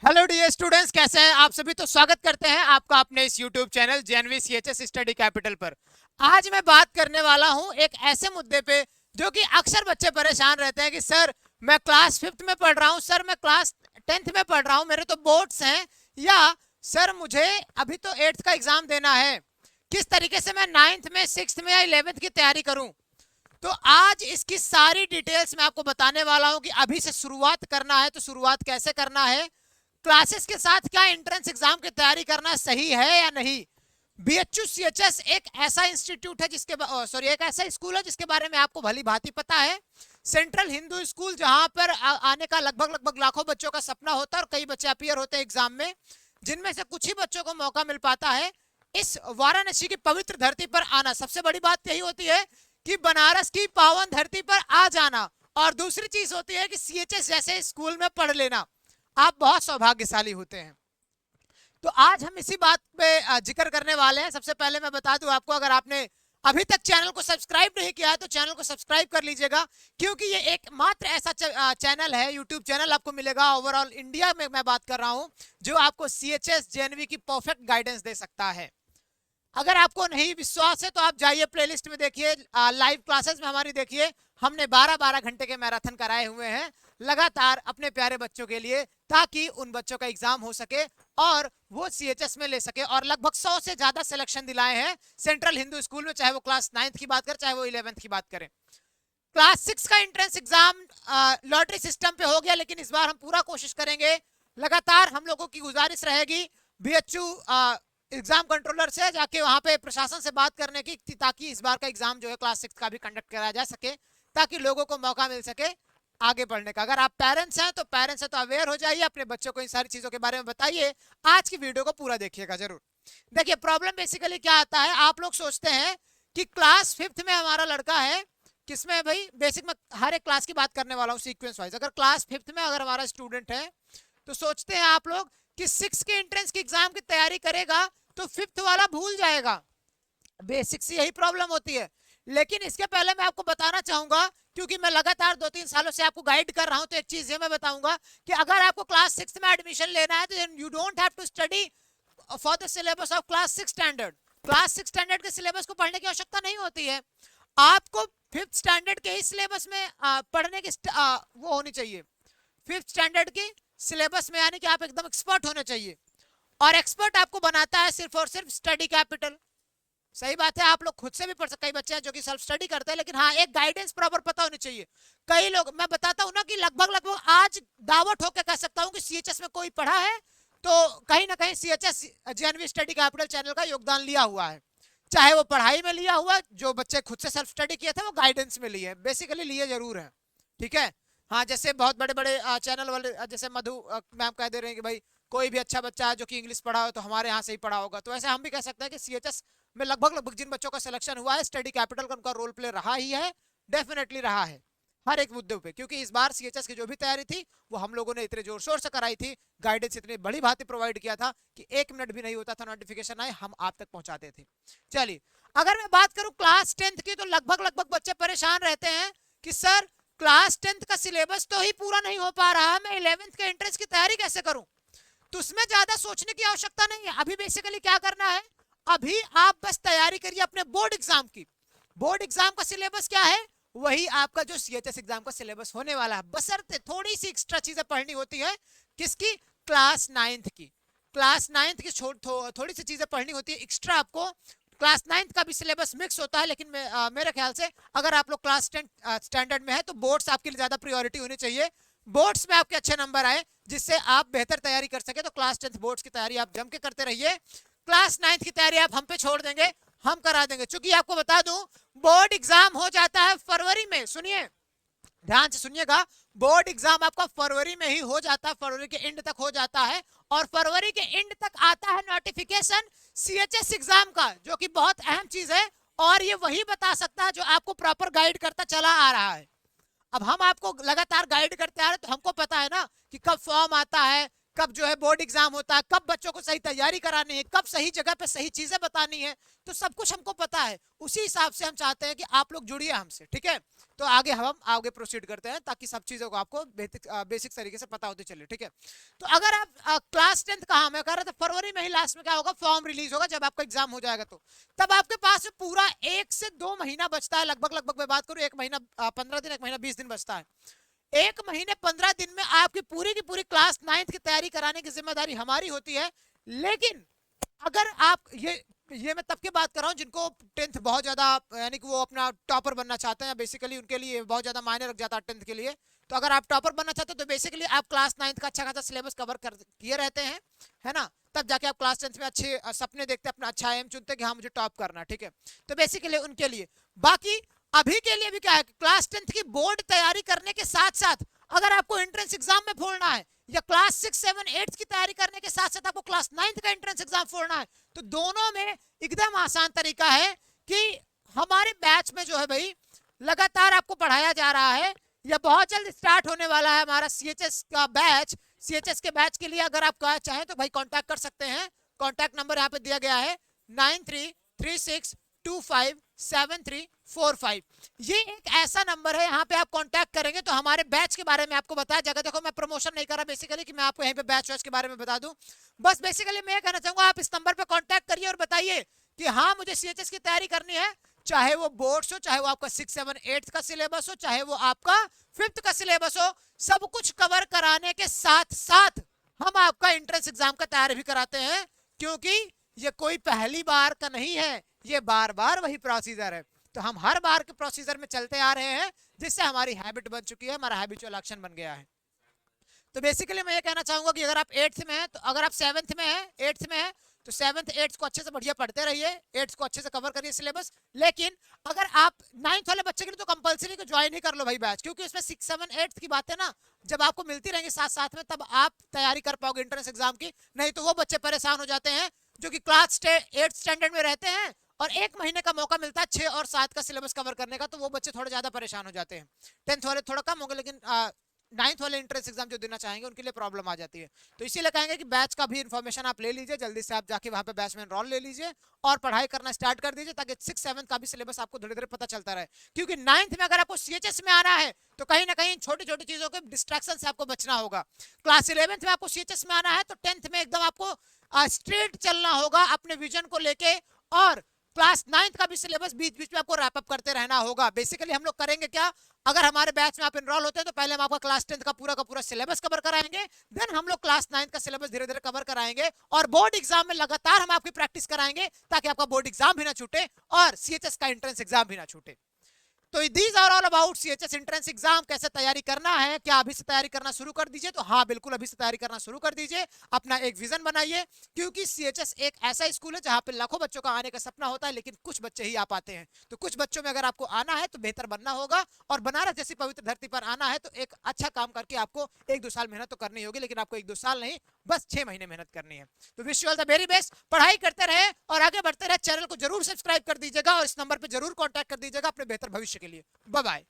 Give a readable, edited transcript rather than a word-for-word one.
Hello dear students, कैसे हैं आप सभी। तो स्वागत करते हैं आपका अपने इस YouTube channel JNV CHS study capital पर। आज मैं बात करने वाला हूं एक ऐसे मुद्दे पे जो कि अक्सर बच्चे परेशान रहते हैं कि सर मैं क्लास 5th में पढ़ रहा हूं, सर मैं क्लास 10th में पढ़ रहा हूं, मेरे तो बोर्ड्स हैं, या सर मुझे अभी तो 8th का एग्जाम देना है, किस तरीके से मैं 9th में 6th में या 11th की तैयारी करूं। तो आज इसकी सारी डिटेल्स मैं आपको बताने वाला हूं कि अभी से शुरुआत करना है तो शुरुआत कैसे करना है, क्लासेस के साथ क्या एंट्रेंस एग्जाम की तैयारी करना सही है या नहीं। बीएचयू सीएचएस एक ऐसा इंस्टीट्यूट है जिसके एक ऐसा स्कूल है जिसके बारे में आपको भली भांति पता है। सेंट्रल हिंदू स्कूल, जहां पर आने का लगभग लगभग लाखों बच्चों का सपना होता है और कई बच्चे अपीयर होते हैं एग्जाम में, जिनमें से कुछ ही बच्चों को मौका मिल पाता है इस वाराणसी की पवित्र धरती पर आना। सबसे बड़ी बात यही होती है कि बनारस की पावन धरती पर आ जाना, और दूसरी चीज होती है कि सीएचएस जैसे स्कूल में पढ़ लेना। आप बहुत सौभाग्यशाली होते हैं। तो आज हम इसी बात पे जिक्र करने वाले हैं। सबसे पहले मैं बता दूं आपको, अगर आपने अभी तक चैनल को सब्सक्राइब नहीं किया है तो चैनल को सब्सक्राइब कर लीजिएगा, क्योंकि ये एकमात्र ऐसा चैनल है, यूट्यूब चैनल आपको मिलेगा ओवरऑल इंडिया में मैं बात कर रहा हूं, जो आपको सीएचएस जेएनवी की परफेक्ट गाइडेंस दे सकता है। अगर आपको नहीं विश्वास है तो आप जाइए प्लेलिस्ट में देखिए, लाइव क्लासेस में हमारी देखिए। हमने 12-12 घंटे के मैराथन कराए हुए हैं लगातार अपने प्यारे बच्चों के लिए, ताकि उन बच्चों का एग्जाम हो सके और वो सीएचएस में ले सके। और लगभग 100 से ज्यादा सिलेक्शन दिलाए हैं सेंट्रल हिंदू स्कूल में, चाहे वो क्लास 9th की बात करें चाहे वो 11th की बात करें। क्लास 6 का एंट्रेंस एग्जाम लॉटरी सिस्टम पे हो गया, लेकिन इस बार हम पूरा कोशिश करेंगे। लगातार हम लोगों की गुजारिश रहेगी बीएचयू एग्जाम कंट्रोलर से जाके वहां पे प्रशासन से बात करने की, ताकि इस बार का एग्जाम जो है क्लास 6 का भी कंडक्ट कराया जा सके, ताकि लोगों को मौका मिल सके आगे बढ़ने का। अगर आप पेरेंट्स हैं तो अवेयर हो जाइए, अपने बच्चों को इन सारी चीजों के बारे में बताइए। आज की वीडियो को पूरा देखिएगा जरूर। देखिए, प्रॉब्लम बेसिकली क्या आता है, आप लोग सोचते हैं कि क्लास 5th में हमारा लड़का है, किसमें है भाई, बेसिक में हर एक क्लास की बात करने वाला हूँ सीक्वेंस वाइज। अगर क्लास 5th में अगर हमारा स्टूडेंट है तो सोचते हैं आप लोग कि 6 के एंट्रेंस की एग्जाम की तैयारी करेगा तो 5th वाला भूल जाएगा। बेसिक से यही प्रॉब्लम होती है। लेकिन इसके पहले मैं आपको बताना चाहूंगा, क्योंकि मैं लगातार 2-3 सालों से आपको गाइड कर रहा हूं, तो एक चीज ये मैं बताऊंगा कि अगर आपको क्लास 6 में एडमिशन लेना है तो you don't have to study for the syllabus of class 6 standard. Class 6 standard के सिलेबस को पढ़ने की आवश्यकता नहीं होती है। आपको 5th स्टैंडर्ड के ही सिलेबस में पढ़ने की वो होनी चाहिए। 5th स्टैंडर्ड की सिलेबस में, यानी कि आप एकदम एक्सपर्ट होने चाहिए। और एक्सपर्ट आपको बनाता है सिर्फ और सिर्फ स्टडी कैपिटल। सही बात है, आप लोग खुद से भी पढ़ सकते, कई बच्चे हैं जो कि सेल्फ स्टडी करते हैं, लेकिन हाँ, एक गाइडेंस प्रॉपर पता होनी चाहिए। कई लोग, मैं बताता हूं ना कि लगभग लगभग आज दावा ठोक के कह सकता हूं कि सीएचएस में कोई पढ़ा है तो कहीं ना कहीं CHS JNV study capital channel का योगदान लिया हुआ है। चाहे वो पढ़ाई में लिया हुआ, जो बच्चे खुद से सेल्फ स्टडी किए थे वो गाइडेंस में लिए, बेसिकली लिए जरूर है। ठीक है, हाँ, जैसे बहुत बड़े बड़े चैनल वाले, जैसे मधु मैम कह दे रहे हैं कि भाई कोई भी अच्छा बच्चा है जो कि इंग्लिश पढ़ा हो तो हमारे यहाँ से ही पढ़ा होगा, तो ऐसे हम भी कह सकते हैं कि सीएचएस में लगभग लगभग जिन बच्चों का सिलेक्शन हुआ है, स्टडी कैपिटल का उनका रोल प्ले रहा ही है, डेफिनेटली रहा है हर एक मुद्दे पे। क्योंकि इस बार सीएचएस की जो भी तैयारी थी वो हम लोगों ने इतने जोर शोर से कराई थी, गाइडेंस इतनी बड़ी भांति प्रोवाइड किया था कि 1 मिनट भी नहीं होता था नोटिफिकेशन आए हम आप तक पहुंचाते थे। चलिए, अगर मैं बात करूं क्लास 10th की, तो लगभग लगभग बच्चे परेशान रहते हैं कि सर क्लास 10th का सिलेबस तो ही पूरा नहीं हो पा रहा, मैं 11th के एंट्रेंस की तैयारी कैसे करूं। तो उसमें ज्यादा सोचने की आवश्यकता नहीं है। अभी बेसिकली क्या करना है, अभी आप बस तैयारी करिए अपने बोर्ड एग्जाम की। बोर्ड एग्जाम का सिलेबस क्या है, वही आपका जो सीएचएस एग्जाम का सिलेबस होने वाला है, बशर्ते थोड़ी सी एक्स्ट्रा चीजें पढ़नी होती है। किसकी, क्लास 9th की। क्लास 9th की थोड़ी सी चीजें पढ़नी होती है एक्स्ट्रा आपको। क्लास 9th का भी सिलेबस मिक्स होता है, लेकिन मेरे ख्याल से अगर आप लोग क्लास 10 स्टैंडर्ड में है तो बोर्ड्स आपके लिए ज्यादा प्रायोरिटी होनी चाहिए। बोर्ड्स में आपके अच्छे नंबर आए जिससे आप बेहतर तैयारी कर सके, तो क्लास 10th बोर्ड्स की तैयारी आप जम के करते रहिए। क्लास 9th की तैयारी आप हम पे छोड़ देंगे, हम करा देंगे। चूंकि आपको बता दूं, बोर्ड एग्जाम हो जाता है फरवरी में। सुनिए, ध्यान से सुनिएगा, बोर्ड एग्जाम आपका फरवरी में ही हो जाता है, फरवरी के एंड तक हो जाता है। और फरवरी के एंड तक आता है नोटिफिकेशन सीएचएस एग्जाम का, जो कि बहुत अहम चीज है। और ये वही बता सकता है जो आपको प्रॉपर गाइड करता चला आ रहा है। अब हम आपको लगातार गाइड करते आ रहे हैं, तो हमको पता है ना कि कब फॉर्म आता है, कब जो है बोर्ड एग्जाम होता है, कब बच्चों को सही तैयारी करानी है, कब सही जगह पे सही चीजें बतानी है, तो सब कुछ हमको पता है। उसी हिसाब से हम चाहते हैं कि आप लोग जुड़िए हमसे, ठीक है। तो हम आगे प्रोसीड करते हैं ताकि सब चीजों को आपको बेसिक तरीके से पता होती चले, ठीक है। तो अगर आप क्लास 10th कहा मैं कह रहा था, फरवरी में ही लास्ट में क्या होगा, फॉर्म रिलीज होगा जब आपका एग्जाम हो जाएगा। तो तब आपके पास पूरा 1 से 2 महीना बचता है, लगभग मैं बात करूं 1 महीना 15 दिन, 1 महीना 20 दिन बचता है। 1 महीने 15 दिन में आपकी पूरी की पूरी क्लास 9th की तैयारी कराने की जिम्मेदारी हमारी होती है। लेकिन अगर आप ये मैं तब की बात कर रहा हूँ जिनको 10th बहुत ज्यादा, यानी कि वो अपना टॉपर बनना चाहते हैं, बेसिकली उनके लिए बहुत ज्यादा मायने रख जाता है 10th के लिए। तो अगर आप टॉपर बनना चाहते हो तो बेसिकली आप क्लास 9th का अच्छा खासा सिलेबस कवर कर किए रहते हैं, है ना। तब जाके आप क्लास 10th में अच्छे सपने देखते हैं, अपना अच्छा एम चुनते हैं कि हाँ मुझे टॉप करना है, ठीक है। तो बेसिकली उनके लिए। बाकी अभी के लिए भी क्या है, क्लास 10th की बोर्ड तैयारी करने के साथ साथ अगर आपको एंट्रेंस एग्जाम में फोड़ना है, या क्लास 6, 7, 8 की तैयारी करने के साथ साथ आपको क्लास 9th का एंट्रेंस एग्जाम फोड़ना है, तो दोनों में एकदम आसान तरीका है कि हमारे बैच में जो है भाई लगातार आपको पढ़ाया जा रहा है, या बहुत जल्द स्टार्ट होने वाला है हमारा सीएचएस का बैच। सीएचएस के बैच के लिए अगर आप चाहें तो भाई कांटेक्ट कर सकते हैं। कांटेक्ट नंबर यहाँ पे दिया गया है 9336257345। ये एक ऐसा नंबर है, यहाँ पे आप कांटेक्ट करेंगे तो हमारे बैच के बारे में आपको बताया जाएगा। देखो मैं प्रमोशन नहीं कर रहा बेसिकली कि मैं आपको यहीं पे बैच वैच के बारे में बता दूं, बस बेसिकली मैं कहना चाहूंगा आप इस नंबर पे कांटेक्ट करिए और बताइए कि हाँ मुझे सीएचएस की तैयारी करनी है, चाहे वो बोर्ड्स हो, चाहे वो आपका 6, 7, 8 का सिलेबस हो, चाहे वो आपका 5th का सिलेबस हो, सब कुछ कवर कराने के साथ साथ हम आपका एंट्रेंस एग्जाम का तैयारी भी कराते हैं, क्योंकि ये कोई पहली बार का नहीं है, ये बार बार वही प्रोसीजर है। तो हम हर बार के प्रोसीजर में चलते आ रहे हैं, जिससे हमारी हैबिट बन चुकी है, हमारा हैबिचुअल एक्शन बन गया है। तो बेसिकली मैं ये कहना चाहूंगा कि अगर आप 8th में हैं, तो अगर आप 7th में हैं, 8th में हैं, तो 7th 8th को अच्छे से बढ़िया पढ़ते रहिए, 8th को अच्छे से कवर करिए सिलेबस। लेकिन अगर आप 9th वाले बच्चे के लिए तो कंपलसरी को ज्वाइन ही कर लो भाई बैच, क्योंकि उसमें 6, 7, 8th की बातें ना जब आपको मिलती रहेंगी साथ साथ में, तब आप तैयारी कर पाओगे एंट्रेंस एग्जाम की। नहीं तो वो बच्चे परेशान हो जाते हैं जो कि क्लास 8th स्टैंडर्ड में रहते हैं और 1 महीने का मौका मिलता है 6 और 7 का सिलेबस कवर करने का, तो वो बच्चे थोड़े ज्यादा परेशान हो जाते हैं। 10th वाले थोड़ा कम होंगे, लेकिन 9th वाले एंट्रेंस एग्जाम जो देना चाहेंगे उनके लिए प्रॉब्लम आ जाती है। तो इसीलिए कहेंगे कि बैच का भी इन्फॉर्मेशन आप ले लीजिए, जल्दी से आप जाके वहां पे बैच में एनरोल ले लीजिए और पढ़ाई करना स्टार्ट कर दीजिए, ताकि 6, 7 का भी सिलेबस आपको धीरे धीरे पता चलता रहे। क्योंकि 9th में अगर आपको सीएचएस में आना है तो कहीं ना कहीं छोटी छोटी चीजों के डिस्ट्रैक्शन से आपको बचना होगा। क्लास 11th में आपको सीएचएस में आना है तो 10th में एकदम आपको स्ट्रेट चलना होगा अपने विजन को लेके, और क्लास 9th का भी सिलेबस बीच बीच में आपको रैप अप करते रहना होगा। बेसिकली हम लोग करेंगे क्या, अगर हमारे बैच में आप एनरोल होते हैं तो पहले हम आपका क्लास 10th का पूरा सिलेबस कवर कराएंगे, देन हम लोग क्लास 9th का सिलेबस धीरे धीरे कवर कराएंगे, और बोर्ड एग्जाम में लगातार हम आपकी प्रैक्टिस कराएंगे ताकि आपका बोर्ड एग्जाम भी ना छूटे और सीएचएस का एंट्रेंस एग्जाम भी ना छूटे। तो these are all about CHS entrance exam, कैसे तैयारी करना है। क्या अभी से तैयारी करना शुरू कर दीजिए? तो हाँ बिल्कुल अभी से तैयारी करना शुरू कर दीजिए, अपना एक विजन बनाइए, क्योंकि सीएचएस एक ऐसा स्कूल है जहां पे लाखों बच्चों का आने का सपना होता है, लेकिन कुछ बच्चे ही आ पाते हैं। तो कुछ बच्चों में अगर आपको आना है तो बेहतर बनना होगा, और बनारस जैसी पवित्र धरती पर आना है तो एक अच्छा काम करके आपको 1-2 साल मेहनत तो करनी होगी, लेकिन आपको 1-2 साल नहीं, बस 6 महीने मेहनत करनी है। तो wish you all the very best, पढ़ाई करते रहे और आगे बढ़ते रहे। चैनल को जरूर सब्सक्राइब कर दीजिएगा और इस नंबर पर जरूर कॉन्टैक्ट कर दीजिएगा अपने बेहतर भविष्य के लिए। Bye bye.